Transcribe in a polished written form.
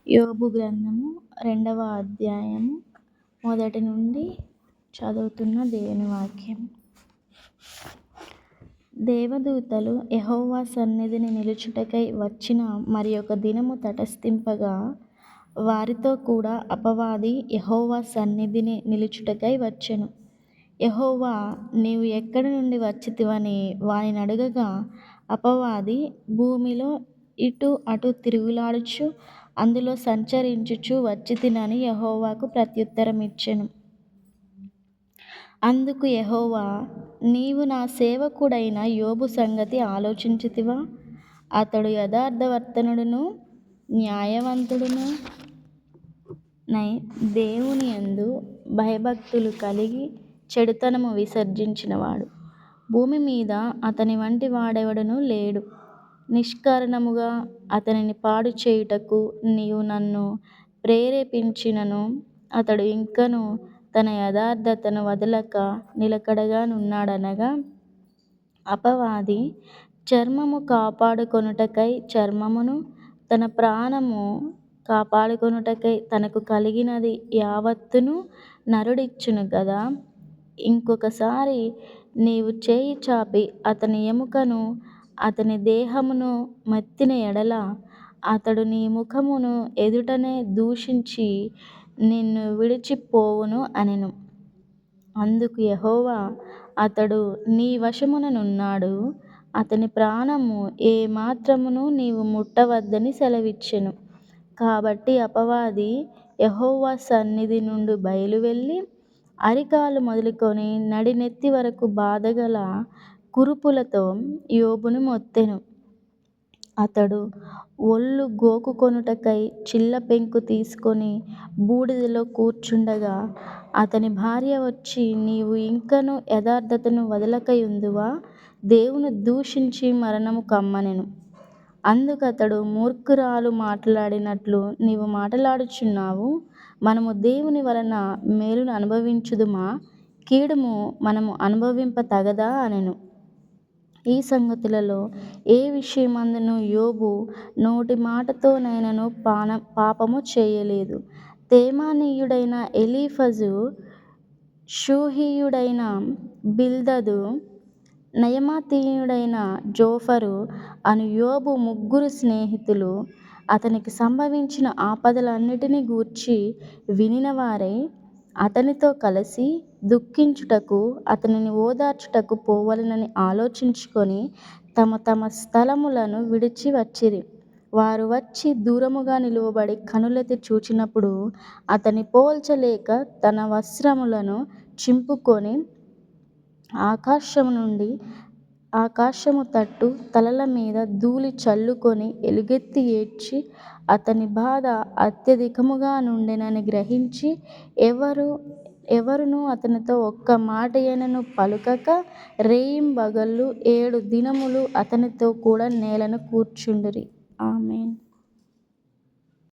యోబు గ్రంథము 2వ అధ్యాయము 1 నుండి చదువుతున్న దేవుని వాక్యం. దేవదూతలు యెహోవా సన్నిధిని నిలుచుటకై వచ్చిన మరి ఒక దినము తటస్థింపగా, వారితో కూడా అపవాది యెహోవా సన్నిధిని నిలుచుటకై వచ్చెను. యెహోవా, నీవు ఎక్కడి నుండి వచ్చితివని వానినడగగా, అపవాది, భూమిలో ఇటు అటు తిరుగులాడుచు అందులో సంచరించుచు వచ్చితినని యెహోవాకు ప్రత్యుత్తరమిచ్చెను. అందుకు యెహోవా, నీవు నా సేవకుడైన యోబు సంగతి ఆలోచించితివా? అతడు యథార్థవర్తనుడును న్యాయవంతుడును నై దేవుని యందు భయభక్తులు కలిగి చెడుతనము విసర్జించినవాడు. భూమి మీద అతని వంటి వాడెవడునూ లేడు. నిష్కారణముగా అతనిని పాడు చేయుటకు నీవు నన్ను ప్రేరేపించినను అతడు ఇంకను తన యథార్థతను వదలక నిలకడగా నున్నాడనగా, అపవాది చర్మము కాపాడుకొనుటకై చర్మమును, తన ప్రాణము కాపాడుకొనుటకై తనకు కలిగినది యావత్తును నరుడిచ్చును గదా. ఇంకొకసారి నీవు చేయి చాపి అతని ఎముకను అతని దేహమును మెత్తిన ఎడల, అతడు నీ ముఖమును ఎదుటనే దూషించి నిన్ను విడిచిపోవును అనెను. అందుకు యెహోవా, అతడు నీ వశమున నున్నాడు, అతని ప్రాణము ఏ మాత్రమును నీవు ముట్టవద్దని సెలవిచ్చెను. కాబట్టి అపవాది యెహోవా సన్నిధి నుండి బయలువెళ్ళి, అరికాలు మొదలుకొని నడినెత్తి వరకు బాధగల కురుపులతో యోబును మొత్తెను. అతడు ఒళ్ళు గోకుకొనుటకై చిల్లపెంకు తీసుకొని బూడిదలో కూర్చుండగా, అతని భార్య వచ్చి, నీవు ఇంకను యథార్థతను వదలకయుందువా? దేవుని దూషించి మరణము కమ్మనెను. అందుకతడు, మూర్ఖురాలు మాటలాడినట్లు నీవు మాటలాడుచున్నావు. మనము దేవుని వలన మేలును అనుభవించుదుమా? కీడును మనము అనుభవింప తగదా అనెను. ఈ సంగతులలో ఏ విషయమందును యోబు నోటి మాటతోనైనను పాపము చేయలేదు. తేమానీయుడైన ఎలీఫజు, షూహీయుడైన బిల్దదు, నయమాతీయుడైన జోఫరు అను యోబు ముగ్గురు స్నేహితులు అతనికి సంభవించిన ఆపదలన్నిటిని గూర్చి వినినవారై, అతనితో కలసి దుఃఖించుటకు అతనిని ఓదార్చుటకు పోవలెనని ఆలోచించుకొని తమ తమ స్థలములను విడిచి వచ్చిరి. వారు వచ్చి దూరముగా నిలువబడి కనులెత్తి చూచినప్పుడు, అతని పోల్చలేక తన వస్త్రములను చింపుకొని ఆకాశము తట్టు తలల మీద ధూళి చల్లుకొని ఎలుగెత్తి ఏడ్చి, అతని బాధ అత్యధికముగా నుండెనని గ్రహించి, ఎవరునూ అతనితో ఒక్క మాటయైనను పలుకక రేయింబగళ్ళు 7 దినములు అతనితో కూడా నేలను కూర్చుండిరి. ఆమేన్.